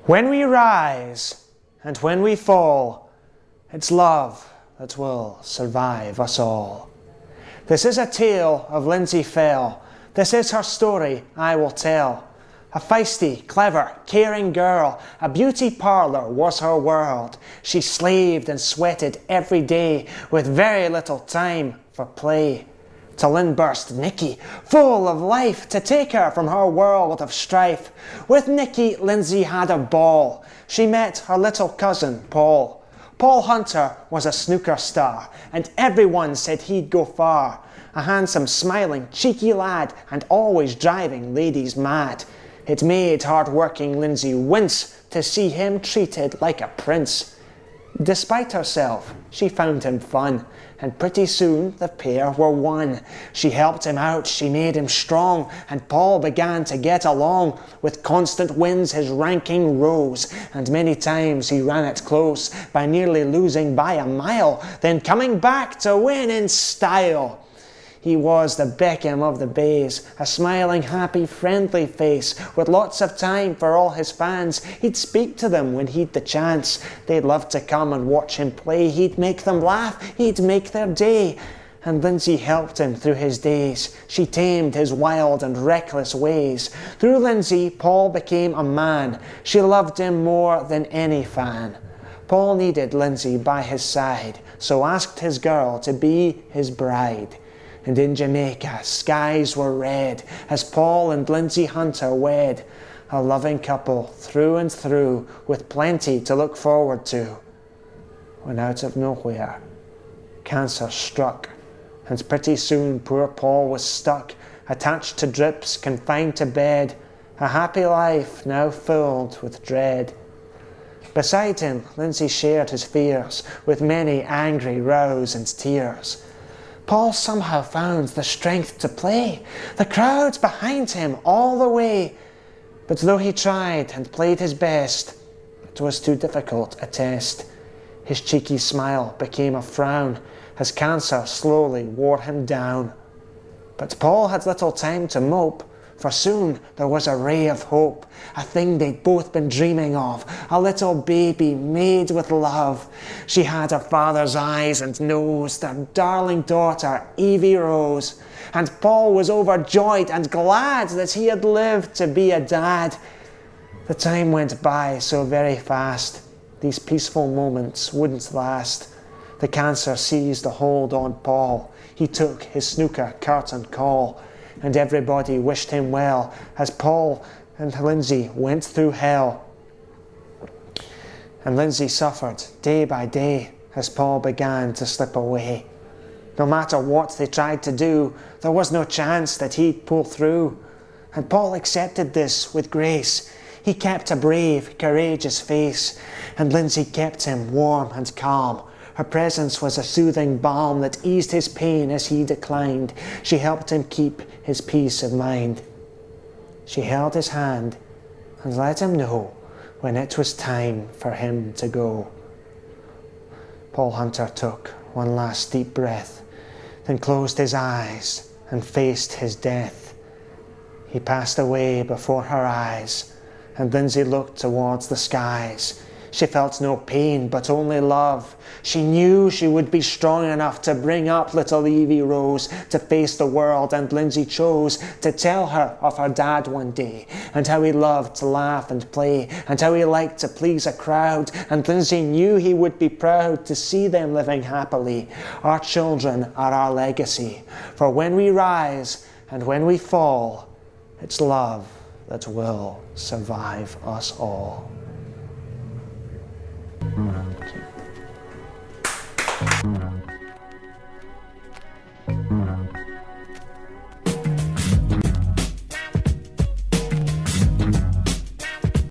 When we rise and when we fall, it's love that will survive us all. This is a tale of Lindsay Fell. This is her story I will tell. A feisty, clever, caring girl, a beauty parlour was her world. She slaved and sweated every day with very little time for play. Till in burst Nicky, full of life, to take her from her world of strife. With Nicky, Lindsay had a ball. She met her little cousin, Paul. Paul Hunter was a snooker star, and everyone said he'd go far. A handsome, smiling, cheeky lad, and always driving ladies mad. It made hard-working Lindsay wince to see him treated like a prince. Despite herself, she found him fun, and pretty soon the pair were one. She helped him out, she made him strong, and Paul began to get along. With constant wins his ranking rose, and many times he ran it close, by nearly losing by a mile, then coming back to win in style. He was the Beckham of the Bays, a smiling, happy, friendly face, with lots of time for all his fans. He'd speak to them when he'd the chance. They'd love to come and watch him play. He'd make them laugh, he'd make their day. And Lindsay helped him through his days. She tamed his wild and reckless ways. Through Lindsay, Paul became a man. She loved him more than any fan. Paul needed Lindsay by his side, so asked his girl to be his bride. And in Jamaica, skies were red as Paul and Lindsay Hunter wed. A loving couple through and through, with plenty to look forward to. When out of nowhere, cancer struck, and pretty soon poor Paul was stuck, attached to drips, confined to bed, a happy life now filled with dread. Beside him, Lindsay shared his fears, with many angry rows and tears. Paul somehow found the strength to play, the crowds behind him all the way. But though he tried and played his best, it was too difficult a test. His cheeky smile became a frown as cancer slowly wore him down. But Paul had little time to mope, for soon there was a ray of hope, a thing they'd both been dreaming of, a little baby made with love. She had her father's eyes and nose, their darling daughter, Evie Rose. And Paul was overjoyed and glad that he had lived to be a dad. The time went by so very fast, these peaceful moments wouldn't last. The cancer seized a hold on Paul. He took his snooker curtain call, and everybody wished him well as Paul and Lindsay went through hell. And Lindsay suffered day by day as Paul began to slip away. No matter what they tried to do, there was no chance that he'd pull through. And Paul accepted this with grace. He kept a brave, courageous face, and Lindsay kept him warm and calm. Her presence was a soothing balm that eased his pain as he declined. She helped him keep his peace of mind. She held his hand and let him know when it was time for him to go. Paul Hunter took one last deep breath, then closed his eyes and faced his death. He passed away before her eyes, and Lindsay looked towards the skies. She felt no pain, but only love. She knew she would be strong enough to bring up little Evie Rose to face the world, and Lindsay chose to tell her of her dad one day, and how he loved to laugh and play, and how he liked to please a crowd, and Lindsay knew he would be proud to see them living happily. Our children are our legacy, for when we rise and when we fall, it's love that will survive us all. Okay.